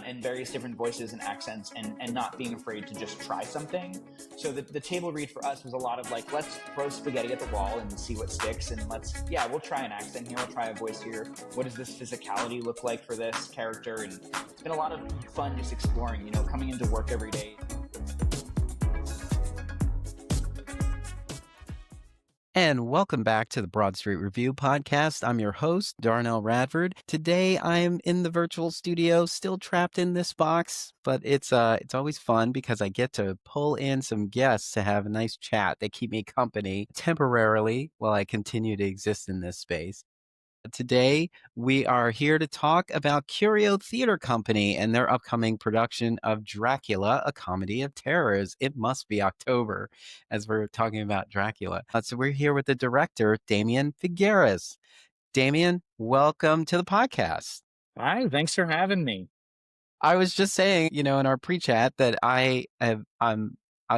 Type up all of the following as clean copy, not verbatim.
and various different voices and accents, and not being afraid to just try something. So the table read for us was a lot of like, let's throw spaghetti at the wall and see what sticks, and we'll try an accent here, we'll try a voice here. What does this physicality look like for this character? And it's been a lot of fun just exploring, coming into work every day. And welcome back to the Broad Street Review podcast. I'm your host, Darnelle Radford. Today, I'm in the virtual studio, still trapped in this box, but it's always fun because I get to pull in some guests to have a nice chat. They keep me company temporarily while I continue to exist in this space. Today, we are here to talk about Curio Theater Company and their upcoming production of Dracula, a comedy of terrors. It must be October, as we're talking about Dracula. So we're here with the director, Damien Figueras. Damien, welcome to the podcast. Hi, thanks for having me. I was just saying, in our pre-chat that I've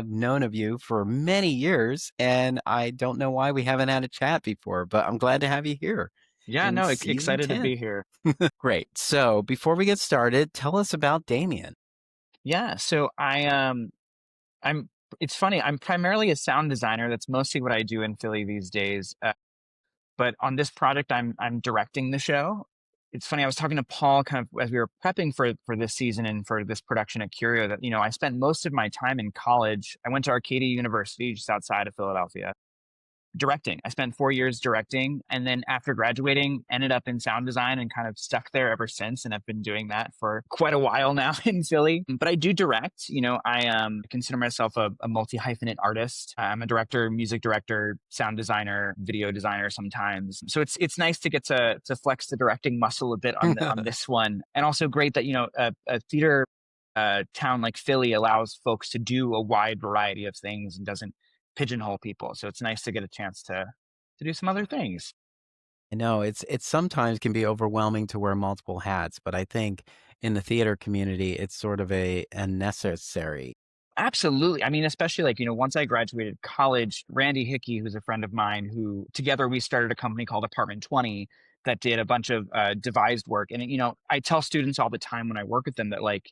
known of you for many years, and I don't know why we haven't had a chat before, but I'm glad to have you here. Yeah, no, excited to be here. Great. So before we get started, tell us about Damien. Yeah, so it's funny, I'm primarily a sound designer. That's mostly what I do in Philly these days. But on this project, I'm directing the show. It's funny, I was talking to Paul kind of as we were prepping for this season and for this production at Curio that, I spent most of my time in college. I went to Arcadia University just outside of Philadelphia. Directing. I spent 4 years directing, and then after graduating, ended up in sound design and kind of stuck there ever since. And I've been doing that for quite a while now in Philly. But I do direct. I consider myself a multi-hyphenate artist. I'm a director, music director, sound designer, video designer sometimes. So it's nice to get to flex the directing muscle a bit on this one, and also great that a theater town like Philly allows folks to do a wide variety of things and doesn't pigeonhole people. So it's nice to get a chance to do some other things. I know it's sometimes can be overwhelming to wear multiple hats, but I think in the theater community, it's sort of a necessary. Absolutely. I mean, especially like, once I graduated college, Randy Hickey, who's a friend of mine, who together we started a company called Apartment 20 that did a bunch of devised work. And, I tell students all the time when I work with them that like,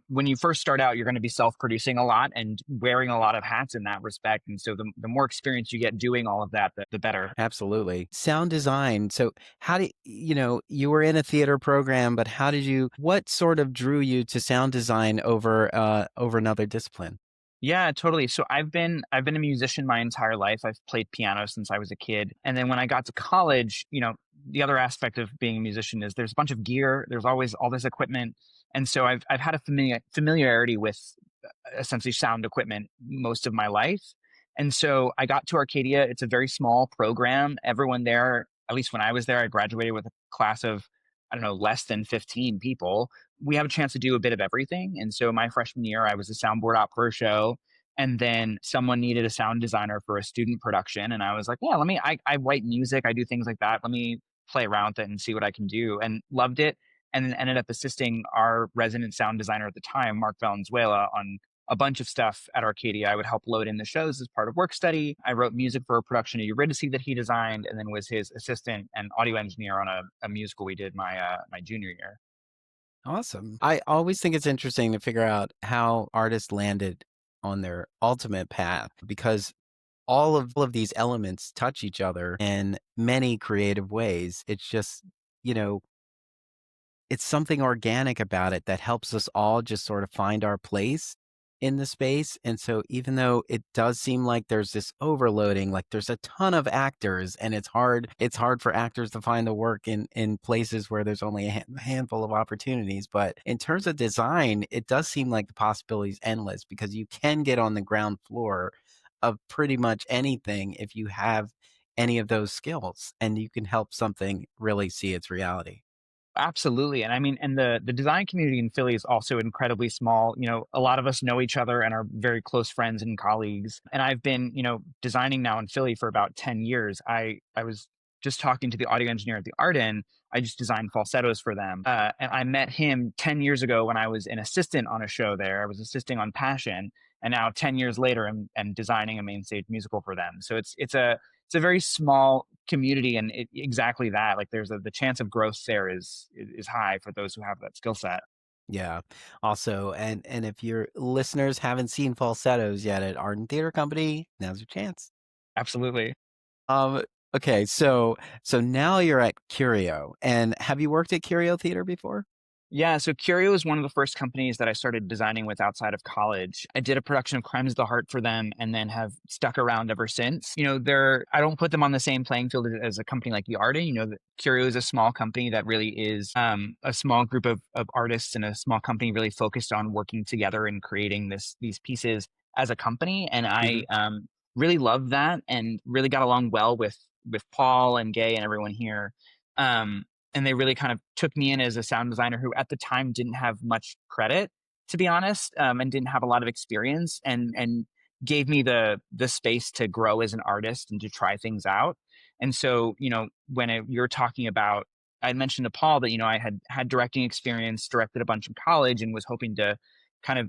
when you first start out, you're going to be self-producing a lot and wearing a lot of hats in that respect. And so the more experience you get doing all of that, the better. Absolutely. Sound design. So how did, you were in a theater program, but what sort of drew you to sound design over another discipline? Yeah, totally. So I've been a musician my entire life. I've played piano since I was a kid. And then when I got to college, the other aspect of being a musician is there's a bunch of gear. There's always all this equipment. And so I've had a familiarity with essentially sound equipment most of my life. And so I got to Arcadia. It's a very small program. Everyone there, at least when I was there, I graduated with a class of, I don't know, less than 15 people. We have a chance to do a bit of everything. And so my freshman year, I was a soundboard op for a show. And then someone needed a sound designer for a student production. And I was like, yeah, I write music. I do things like that. Let me play around with it and see what I can do. And loved it. And then ended up assisting our resident sound designer at the time, Mark Valenzuela, on a bunch of stuff at Arcadia. I would help load in the shows as part of work study. I wrote music for a production of Eurydice that he designed, and then was his assistant and audio engineer on a musical we did my junior year. Awesome. I always think it's interesting to figure out how artists landed on their ultimate path, because all of these elements touch each other in many creative ways. It's just, it's something organic about it that helps us all just sort of find our place in the space. And so even though it does seem like there's this overloading, like there's a ton of actors and it's hard for actors to find the work in places where there's only a handful of opportunities. But in terms of design, it does seem like the possibilities endless, because you can get on the ground floor of pretty much anything if you have any of those skills, and you can help something really see its reality. Absolutely. And I mean, and the design community in Philly is also incredibly small. A lot of us know each other and are very close friends and colleagues. And I've been, designing now in Philly for about 10 years. I was just talking to the audio engineer at the Arden. I just designed falsettos for them. And I met him 10 years ago when I was an assistant on a show there. I was assisting on Passion. And now 10 years later, I'm designing a main stage musical for them. So it's a very small community, and exactly that. Like the chance of growth there is high for those who have that skill set. Yeah. Also, and if your listeners haven't seen Falsettos yet at Art and Theater Company, now's your chance. Absolutely. Um, okay, so now you're at Curio, and have you worked at Curio Theater before? Yeah, so Curio is one of the first companies that I started designing with outside of college. I did a production of Crimes of the Heart for them and then have stuck around ever since. I don't put them on the same playing field as a company like The Arty. Curio is a small company that really is a small group of artists and a small company really focused on working together and creating these pieces as a company. And Hmm. I really loved that and really got along well with Paul and Gay and everyone here. Um, and they really kind of took me in as a sound designer who at the time didn't have much credit, to be honest, and didn't have a lot of experience, and gave me the space to grow as an artist and to try things out. And so, you're talking about, I mentioned to Paul that I had directing experience, directed a bunch in college, and was hoping to kind of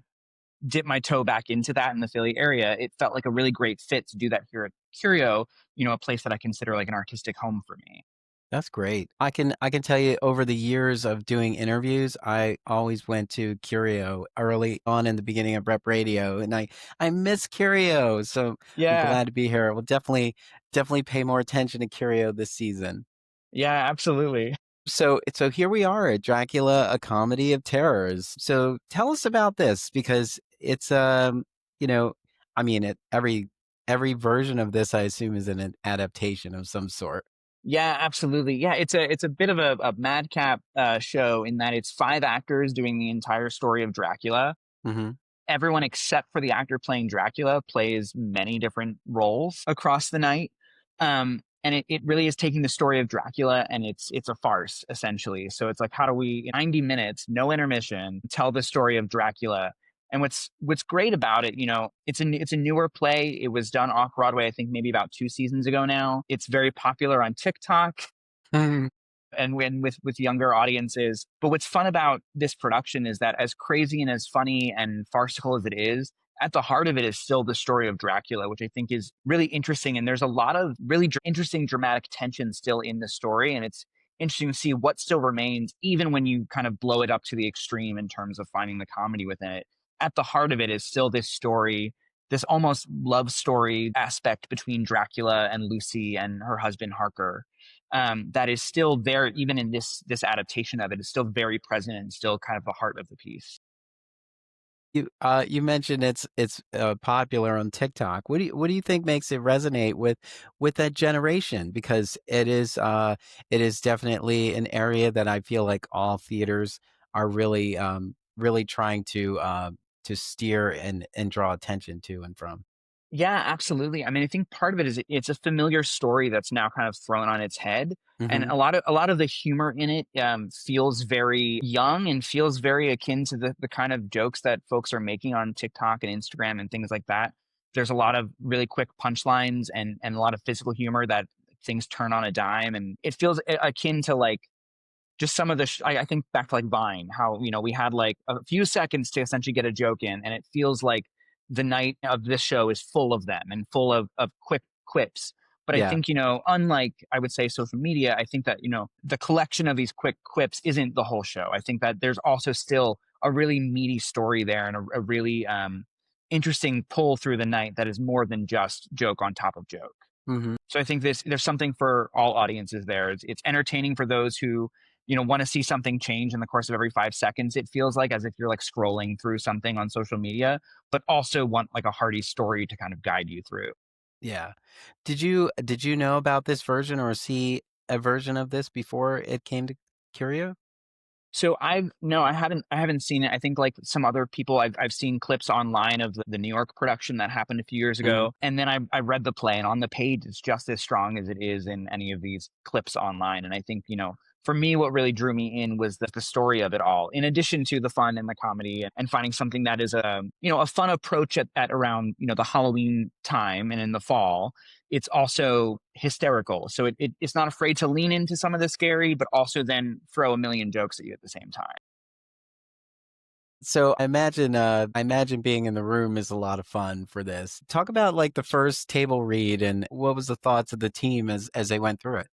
dip my toe back into that in the Philly area. It felt like a really great fit to do that here at Curio, a place that I consider like an artistic home for me. That's great. I can tell you over the years of doing interviews, I always went to Curio early on in the beginning of Rep Radio, and I miss Curio, so I'm Yeah. glad to be here. We'll definitely pay more attention to Curio this season. Yeah, absolutely. So here we are at Dracula, a comedy of terrors. So tell us about this because it's you know, I mean every version of this I assume is an adaptation of some sort. Yeah, absolutely. Yeah, it's a bit of a madcap show in that it's five actors doing the entire story of Dracula. Hmm. Everyone except for the actor playing Dracula plays many different roles across the night. And it really is taking the story of Dracula and it's a farce essentially. So it's like, how do we, in 90 minutes, no intermission, tell the story of Dracula? And what's great about it, it's a newer play. It was done off Broadway, I think maybe about 2 seasons ago now. It's very popular on TikTok and when with younger audiences. But what's fun about this production is that as crazy and as funny and farcical as it is, at the heart of it is still the story of Dracula, which I think is really interesting. And there's a lot of really interesting dramatic tension still in the story, and it's interesting to see what still remains, even when you kind of blow it up to the extreme in terms of finding the comedy within it. At the heart of it is still this story, this almost love story aspect between Dracula and Lucy and her husband Harker, that is still there even in this adaptation of it is still very present and still kind of the heart of the piece. You mentioned it's popular on TikTok. What do you think makes it resonate with that generation? Because it is definitely an area that I feel like all theaters are really trying to steer and draw attention to and from. Yeah, absolutely. I mean, I think part of it is it's a familiar story that's now kind of thrown on its head, and Hmm. a lot of the humor in it feels very young and feels very akin to the kind of jokes that folks are making on TikTok and Instagram and things like that. There's a lot of really quick punchlines and a lot of physical humor that things turn on a dime, and it feels akin to like just some of I think back to like Vine, how we had like a few seconds to essentially get a joke in, and it feels like the night of this show is full of them and full of quick quips. But I Yeah. think unlike I would say social media, I think that the collection of these quick quips isn't the whole show. I think that there's also still a really meaty story there and a really interesting pull through the night that is more than just joke on top of joke. Hmm. So I think there's something for all audiences there. It's entertaining for those who, want to see something change in the course of every 5 seconds. It feels like as if you're like scrolling through something on social media, but also want like a hearty story to kind of guide you through. Yeah. Did you know about this version or see a version of this before it came to Curio? So I haven't seen it. I think like some other people I've seen clips online of the New York production that happened a few years Hmm. ago. And then I read the play and on the page it's just as strong as it is in any of these clips online. And I think, for me what really drew me in was the story of it all, in addition to the fun and the comedy and finding something that is a fun approach at around, the Halloween time and in the fall. It's also hysterical. So it's not afraid to lean into some of the scary, but also then throw a million jokes at you at the same time. So I imagine being in the room is a lot of fun for this. Talk about like the first table read and what was the thoughts of the team as they went through it?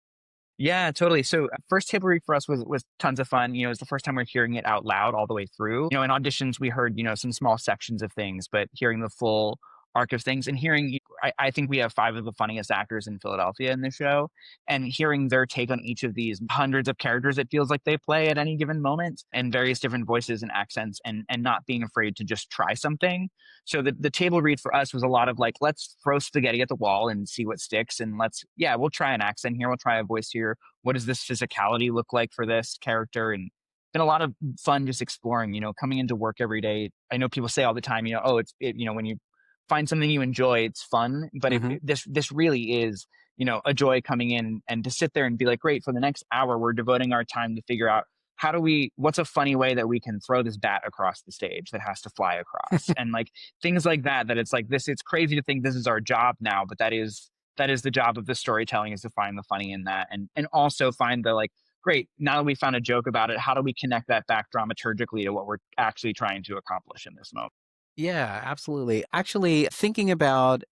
Yeah, totally. So first table read for us was tons of fun. It was the first time we are hearing it out loud all the way through. In auditions we heard, some small sections of things, but hearing the full arc of things and hearing I think we have five of the funniest actors in Philadelphia in the show. And hearing their take on each of these hundreds of characters it feels like they play at any given moment and various different voices and accents and not being afraid to just try something. So the table read for us was a lot of like, let's throw spaghetti at the wall and see what sticks. And we'll try an accent here. We'll try a voice here. What does this physicality look like for this character? And been a lot of fun just exploring, coming into work every day. I know people say all the time, oh, when you find something you enjoy, it's fun. But Hmm. this really is, a joy coming in and to sit there and be like, great, for the next hour, we're devoting our time to figure out what's a funny way that we can throw this bat across the stage that has to fly across and like things like that it's like it's crazy to think this is our job now, but that is the job of the storytelling, is to find the funny in that and also find the like, great, now that we found a joke about it, how do we connect that back dramaturgically to what we're actually trying to accomplish in this moment? Yeah, absolutely. Actually, thinking about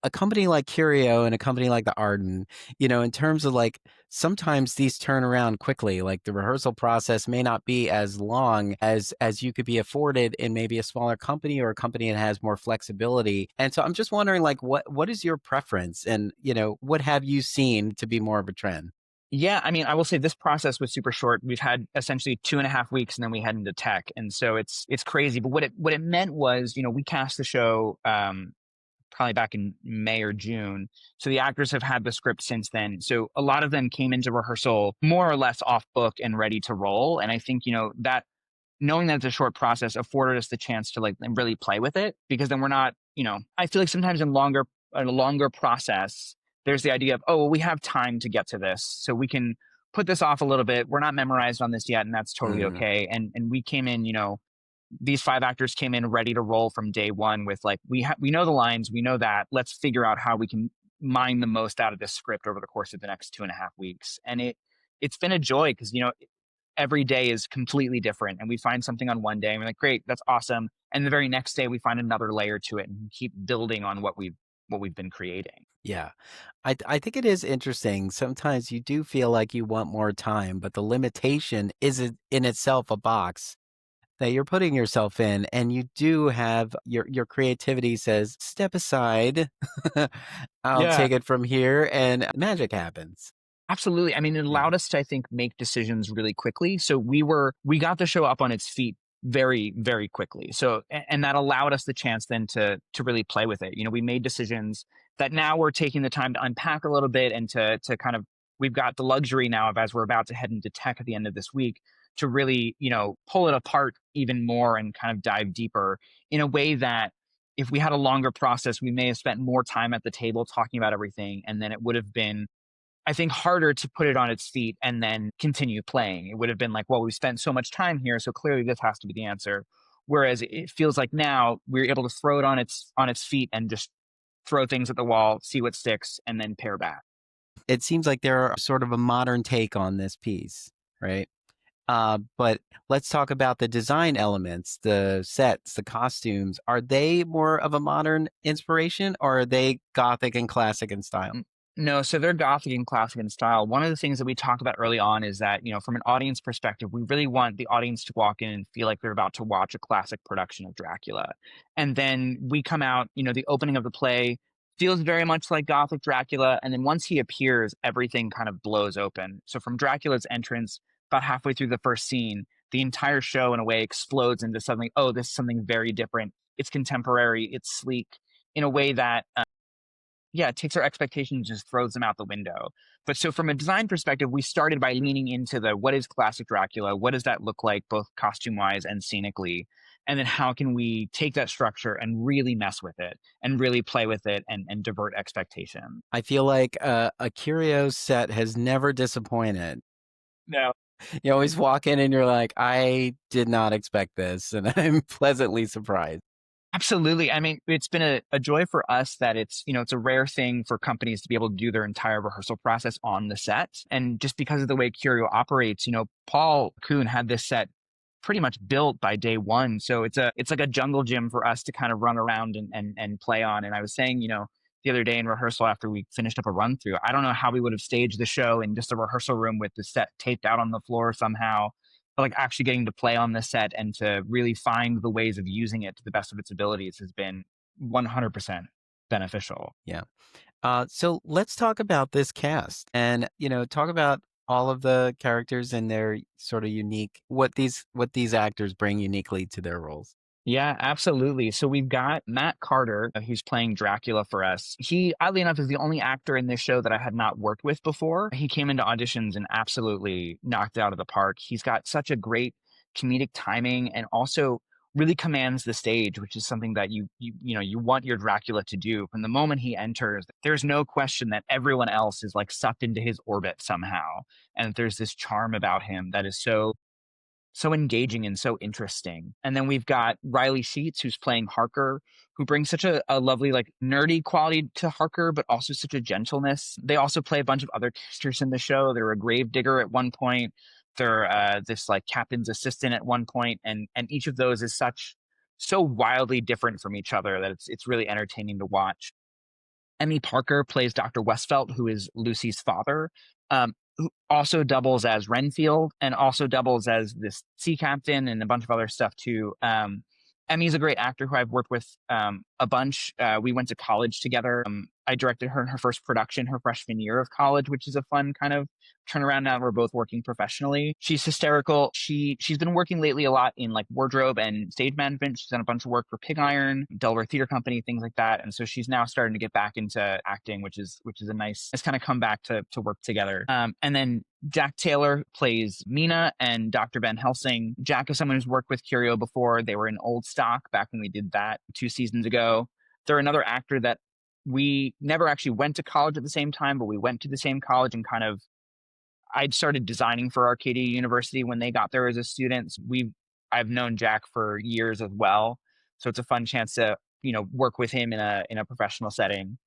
a company like Curio and a company like the Arden, in terms of like sometimes these turn around quickly. Like the rehearsal process may not be as long as you could be afforded in maybe a smaller company or a company that has more flexibility. And so I'm just wondering, like, what is your preference, and what have you seen to be more of a trend? Yeah, I mean, I will say this process was super short. We've had essentially 2.5 weeks, and then we head into tech, and so it's crazy. But what it meant was, we cast the show probably back in May or June. So the actors have had the script since then. So a lot of them came into rehearsal more or less off book and ready to roll. And I think, that knowing that it's a short process afforded us the chance to like really play with it, because then we're not, I feel like sometimes in a longer process, there's the idea of, oh, well, we have time to get to this. So we can put this off a little bit. We're not memorized on this yet, and that's totally Mm, okay. And we came in, these five actors came in ready to roll from day one with like, we know the lines, we know that, let's figure out how we can mine the most out of this script over the course of the next 2.5 weeks. And it's been a joy because every day is completely different, and we find something on one day and we're like, great, that's awesome, and the very next day we find another layer to it and keep building on what we've been creating. yeah. I think it is interesting. Sometimes you do feel like you want more time, but the limitation is in itself a box that you're putting yourself in, and you do have your creativity says, "Step aside. I'll Yeah. take it from here," and magic happens. Absolutely. I mean, it Yeah. allowed us to, I think, make decisions really quickly. So we got the show up on its feet very, very quickly. So, and that allowed us the chance then to really play with it. We made decisions that now we're taking the time to unpack a little bit and to kind of, we've got the luxury now of, as we're about to head into tech at the end of this week, to really, pull it apart even more and kind of dive deeper in a way that if we had a longer process, we may have spent more time at the table talking about everything. And then it would have been, I think, harder to put it on its feet and then continue playing. It would have been like, well, we spent so much time here, so clearly this has to be the answer. Whereas it feels like now we're able to throw it on its feet and just throw things at the wall, see what sticks, and then pair back. It seems like they're sort of a modern take on this piece, right? But let's talk about the design elements, the sets, the costumes. Are they more of a modern inspiration, or are they gothic and classic in style? N No, so they're gothic and classic in style. One of the things that we talk about early on is that, from an audience perspective, we really want the audience to walk in and feel like they're about to watch a classic production of Dracula. And then we come out, the opening of the play feels very much like gothic Dracula, and then once he appears, everything kind of blows open. So from Dracula's entrance, about halfway through the first scene, the entire show in a way explodes into something, oh, this is something very different. It's contemporary, it's sleek in a way that yeah, it takes our expectations and just throws them out the window. But so from a design perspective, we started by leaning into the what is classic Dracula? What does that look like, both costume wise and scenically? And then how can we take that structure and really mess with it and really play with it and divert expectation? I feel like a Curio set has never disappointed. No. You always walk in and you're like, I did not expect this, and I'm pleasantly surprised. Absolutely. I mean, it's been a joy for us that it's a rare thing for companies to be able to do their entire rehearsal process on the set. And just because of the way Curio operates, Paul Kuhn had this set pretty much built by day one. So it's like a jungle gym for us to kind of run around and play on. And I was saying, the other day in rehearsal after we finished up a run through. I don't know how we would have staged the show in just a rehearsal room with the set taped out on the floor somehow. But like actually getting to play on the set and to really find the ways of using it to the best of its abilities has been 100% beneficial. Yeah. So let's talk about this cast and, talk about all of the characters and their sort of unique, what these actors bring uniquely to their roles. Yeah, absolutely. So we've got Matt Carter, who's playing Dracula for us. He, oddly enough, is the only actor in this show that I had not worked with before. He came into auditions and absolutely knocked it out of the park. He's got such a great comedic timing and also really commands the stage, which is something that you want your Dracula to do. From the moment he enters, there's no question that everyone else is like sucked into his orbit somehow. And there's this charm about him that is so engaging and so interesting. And then we've got Riley Sheets, who's playing Harker, who brings such a lovely, like, nerdy quality to Harker, but also such a gentleness. They also play a bunch of other characters in the show. They're a gravedigger at one point. They're this like captain's assistant at one point, and each of those is so wildly different from each other that it's really entertaining to watch. Emmy Parker plays Dr. Westfelt, who is Lucy's father, who also doubles as Renfield and also doubles as this sea captain and a bunch of other stuff too. Emmy's a great actor who I've worked with a bunch. We went to college together. I directed her in her first production her freshman year of college, which is a fun kind of turnaround now that we're both working professionally. She's hysterical. She's been working lately a lot in like wardrobe and stage management. She's done a bunch of work for Pig Iron, Delaware Theater Company, things like that. And so she's now starting to get back into acting, which is a nice kind of come back to work together. And then Jack Taylor plays Mina and Dr. Ben Helsing. Jack is someone who's worked with Curio before. They were in Old Stock back when we did that 2 seasons ago. They're another actor that we never actually went to college at the same time, but we went to the same college and kind of I'd started designing for Arcadia University when they got there as a student. I've known Jack for years as well, so it's a fun chance to work with him in a professional setting.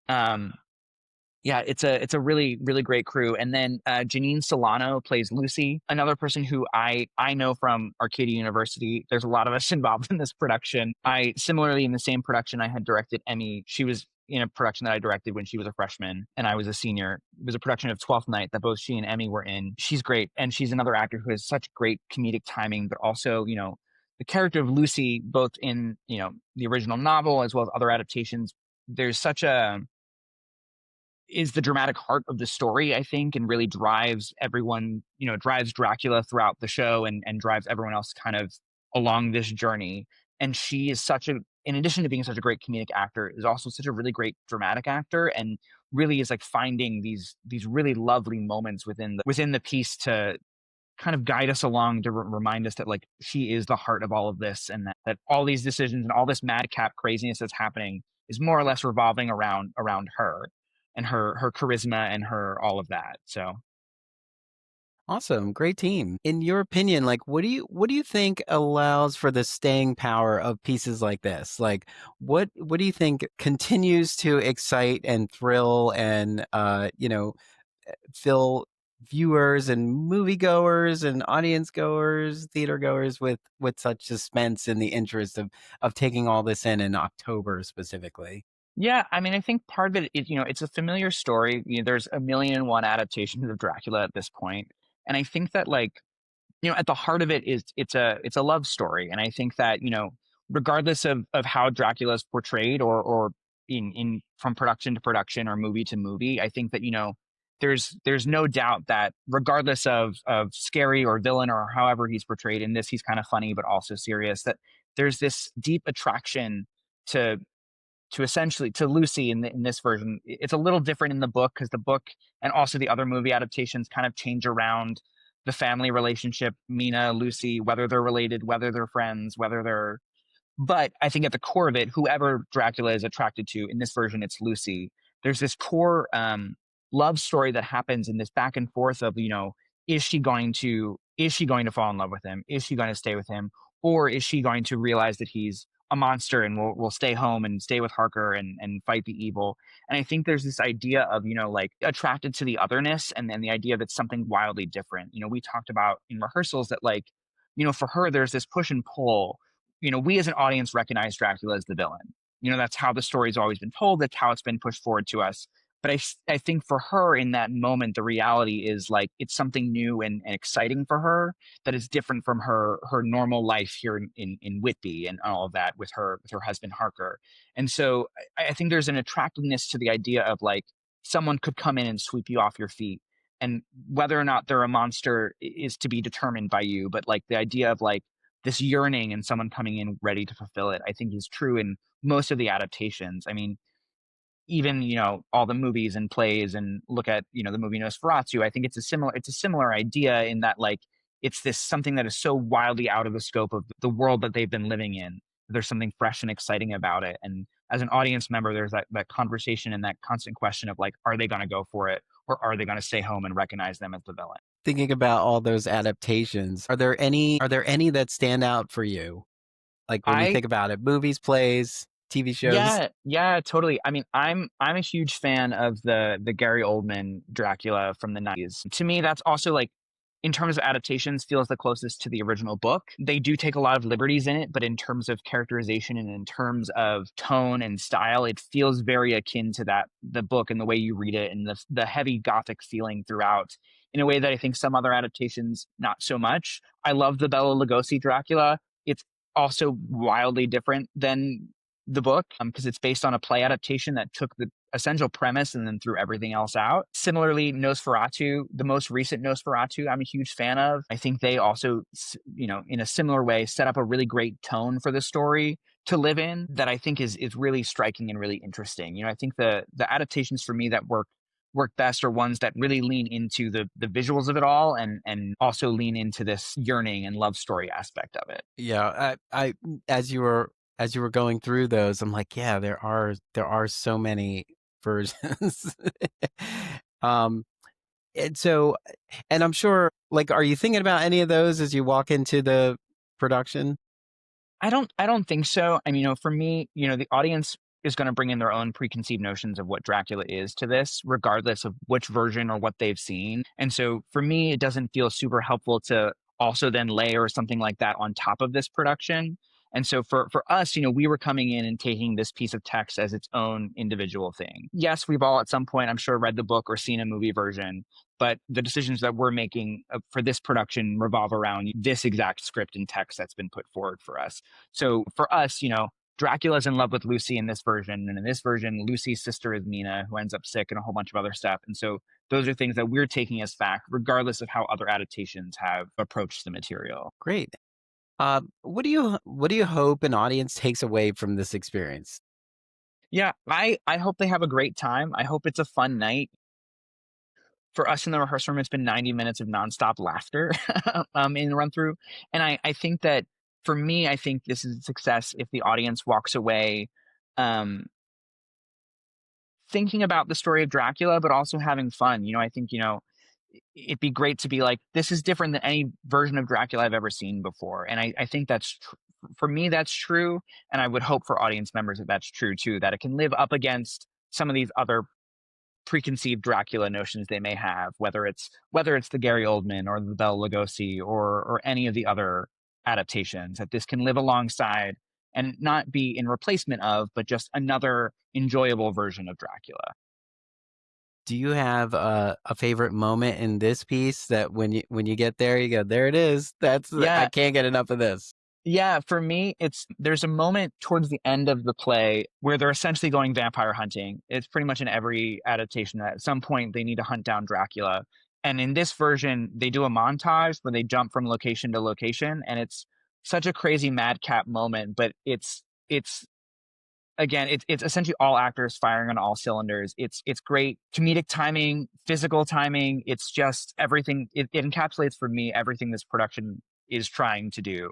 Um, yeah, it's a really really great crew. And then Janine Solano plays Lucy, another person who I know from Arcadia University. There's a lot of us involved in this production. I similarly in the same production I had directed Emmy. She was in a production that I directed when she was a freshman and I was a senior. It was a production of Twelfth Night that both she and Emmy were in. She's great, and she's another actor who has such great comedic timing, but also the character of Lucy, both in the original novel as well as other adaptations. There's such a is the dramatic heart of the story, I think, and really drives everyone, drives Dracula throughout the show and drives everyone else kind of along this journey. And she is in addition to being such a great comedic actor, is also such a really great dramatic actor and really is like finding these really lovely moments within the piece to kind of guide us along to remind us that like she is the heart of all of this and that all these decisions and all this madcap craziness that's happening is more or less revolving around her and her charisma and her all of that. So Awesome, great team. In your opinion, like what do you think allows for the staying power of pieces like this? Like what do you think continues to excite and thrill and fill viewers and moviegoers and audience goers, theater goers with such suspense and the interest of taking all this in October specifically? yeah, I mean, I think part of it is, it's a familiar story. There's a million and one adaptations of Dracula at this point. And I think that like at the heart of it is it's a love story. And I think that regardless of how Dracula is portrayed or in from production to production or movie to movie, I think that there's no doubt that regardless of scary or villain or however he's portrayed in this, he's kind of funny but also serious, that there's this deep attraction to essentially to Lucy in this version. It's a little different in the book because the book and also the other movie adaptations kind of change around the family relationship, Mina, Lucy, whether they're related, whether they're friends, whether they're but I think at the core of it, whoever Dracula is attracted to, in this version, it's Lucy. There's this core love story that happens in this back and forth of, is she going to fall in love with him? Is she going to stay with him? Or is she going to realize that he's a monster and will stay home and stay with Harker and fight the evil? And I think there's this idea of, like attracted to the otherness and then the idea of it's something wildly different. We talked about in rehearsals that like, for her, there's this push and pull. We as an audience recognize Dracula as the villain. That's how the story's always been told. That's how it's been pushed forward to us. But I think for her in that moment, the reality is like it's something new and exciting for her that is different from her normal life here in Whitby and all of that with her husband Harker. And so I think there's an attractiveness to the idea of like someone could come in and sweep you off your feet. And whether or not they're a monster is to be determined by you. But like the idea of like this yearning and someone coming in ready to fulfill it, I think is true in most of the adaptations. I mean, even all the movies and plays and look at the movie Nosferatu, I think it's a similar idea in that like it's this something that is so wildly out of the scope of the world that they've been living in. There's something fresh and exciting about it, and as an audience member there's that conversation and that constant question of like, are they going to go for it or are they going to stay home and recognize them as the villain? Thinking about all those adaptations, are there any that stand out for you? Like when you I think about it, movies, plays, TV shows? Yeah, yeah, totally. I mean, I'm a huge fan of the Gary Oldman Dracula from the 90s. To me, that's also like in terms of adaptations feels the closest to the original book. They do take a lot of liberties in it, but in terms of characterization and in terms of tone and style, it feels very akin to that the book and the way you read it and the heavy gothic feeling throughout in a way that I think some other adaptations not so much. I love the Bela Lugosi Dracula. It's also wildly different than the book because it's based on a play adaptation that took the essential premise and then threw everything else out. Similarly, Nosferatu, the most recent Nosferatu, I'm a huge fan of. I think they also, in a similar way, set up a really great tone for the story to live in that I think is really striking and really interesting. I think the adaptations for me that work best are ones that really lean into the visuals of it all and also lean into this yearning and love story aspect of it. Yeah, I as you were going through those, I'm like, yeah, there are so many versions. um, and so, and I'm sure, like, are you thinking about any of those as you walk into the production? I don't think so. I mean, for me, the audience is going to bring in their own preconceived notions of what Dracula is to this, regardless of which version or what they've seen. And so for me, it doesn't feel super helpful to also then layer something like that on top of this production. And so for us, we were coming in and taking this piece of text as its own individual thing. Yes, we've all at some point, I'm sure, read the book or seen a movie version, but the decisions that we're making for this production revolve around this exact script and text that's been put forward for us. So for us, Dracula's in love with Lucy in this version, and in this version, Lucy's sister is Mina, who ends up sick, and a whole bunch of other stuff. And so those are things that we're taking as fact, regardless of how other adaptations have approached the material. Great. What do you hope an audience takes away from this experience? Yeah, I hope they have a great time. I hope it's a fun night. For us in the rehearsal room, it's been 90 minutes of nonstop laughter in the run through. And I think that for me, I think this is a success if the audience walks away um, thinking about the story of Dracula, but also having fun. I think, it'd be great to be like, this is different than any version of Dracula I've ever seen before. And I think for me, that's true. And I would hope for audience members that that's true too, that it can live up against some of these other preconceived Dracula notions they may have, whether it's the Gary Oldman or the Bela Lugosi or any of the other adaptations, that this can live alongside and not be in replacement of, but just another enjoyable version of Dracula. Do you have a favorite moment in this piece that when you get there, you go, there it is. I Yeah, can't get enough of this. yeah. For me, there's a moment towards the end of the play where they're essentially going vampire hunting. It's pretty much in every adaptation that at some point they need to hunt down Dracula. And in this version, they do a montage where they jump from location to location, and it's such a crazy madcap moment. But it's again, it's essentially all actors firing on all cylinders. It's great comedic timing, physical timing. It's just everything. It encapsulates for me everything this production is trying to do.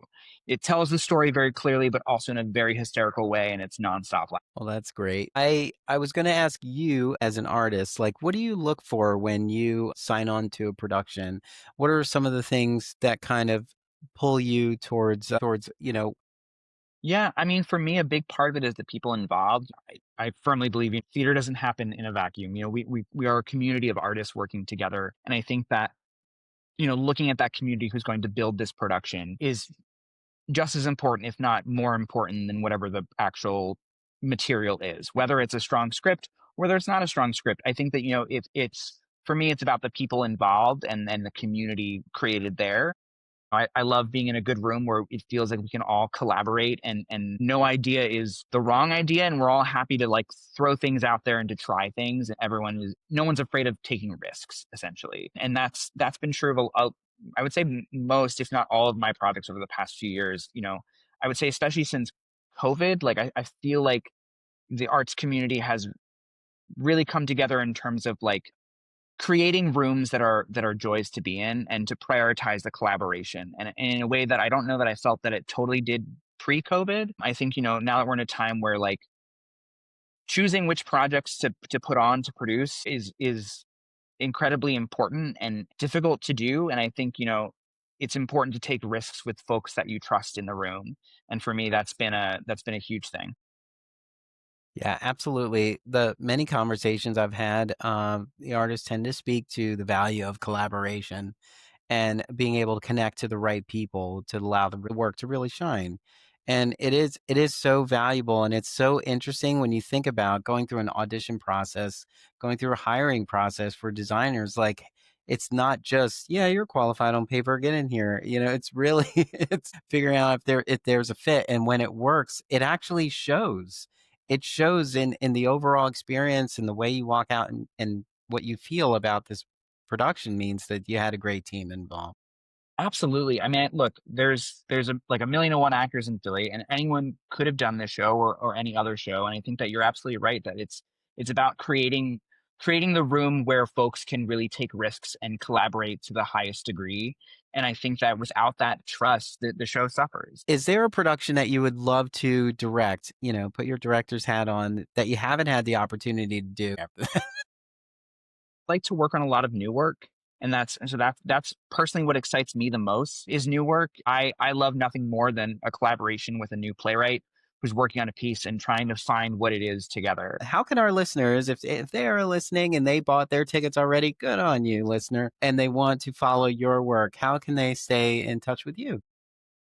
It tells the story very clearly, but also in a very hysterical way, and it's nonstop. Well, that's great. I was going to ask you as an artist, like, what do you look for when you sign on to a production? What are some of the things that kind of pull you towards Yeah, I mean, for me, a big part of it is the people involved. I firmly believe theater doesn't happen in a vacuum. We are a community of artists working together, and I think that looking at that community who's going to build this production is just as important, if not more important, than whatever the actual material is, whether it's a strong script, whether it's not a strong script. I think that, it's for me, it's about the people involved and the community created there. I love being in a good room where it feels like we can all collaborate and no idea is the wrong idea. And we're all happy to like throw things out there and to try things. And no one's afraid of taking risks essentially. And that's been true of I would say most, if not all of my projects over the past few years, I would say, especially since COVID, like I feel like the arts community has really come together in terms of like creating rooms that are joys to be in and to prioritize the collaboration and in a way that I don't know that I felt that it totally did pre-COVID. I think, now that we're in a time where like choosing which projects to put on to produce is incredibly important and difficult to do. And I think, it's important to take risks with folks that you trust in the room. And for me, that's been a huge thing. Yeah, absolutely. The many conversations I've had, the artists tend to speak to the value of collaboration and being able to connect to the right people to allow the work to really shine. And it is so valuable, and it's so interesting when you think about going through an audition process, going through a hiring process for designers. Like, it's not just, yeah, you're qualified on paper, get in here. It's really it's figuring out if there's a fit, and when it works, it actually shows. It shows in the overall experience and the way you walk out, and what you feel about this production means that you had a great team involved. Absolutely. I mean, look, there's like a million and one actors in Philly, and anyone could have done this show or any other show. And I think that you're absolutely right that it's about creating the room where folks can really take risks and collaborate to the highest degree. And I think that without that trust, the show suffers. Is there a production that you would love to direct, put your director's hat on, that you haven't had the opportunity to do? Like to work on a lot of new work. And that's personally what excites me the most is new work. I love nothing more than a collaboration with a new playwright who's working on a piece and trying to find what it is together. How can our listeners, if they are listening and they bought their tickets already, good on you, listener, and they want to follow your work, how can they stay in touch with you?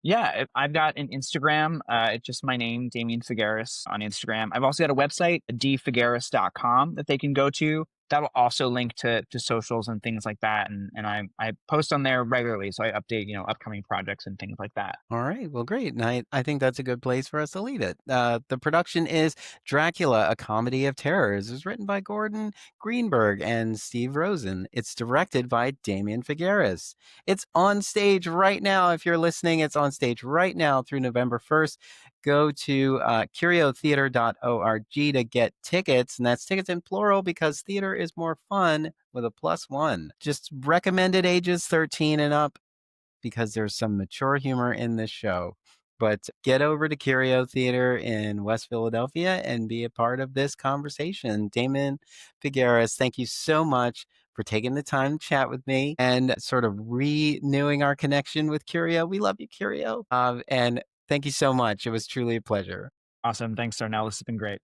Yeah, I've got an Instagram. It's just my name, Damien Figueras on Instagram. I've also got a website, dfigueras.com, that they can go to. That'll also link to socials and things like that. And I post on there regularly. So I update, upcoming projects and things like that. All right. Well, great. And I think that's a good place for us to leave it. The production is Dracula, a Comedy of Terrors. It was written by Gordon Greenberg and Steve Rosen. It's directed by Damien Figueras. It's on stage right now. If you're listening, it's on stage right now through November 1st. Go to curiotheater.org to get tickets. And that's tickets in plural because theater is more fun with a +1. Just recommended ages 13 and up, because there's some mature humor in this show. But get over to Curio Theater in West Philadelphia and be a part of this conversation. Damon Figueras, thank you so much for taking the time to chat with me and sort of renewing our connection with Curio. We love you, Curio. And thank you so much. It was truly a pleasure. Awesome. Thanks, Darnell. This has been great.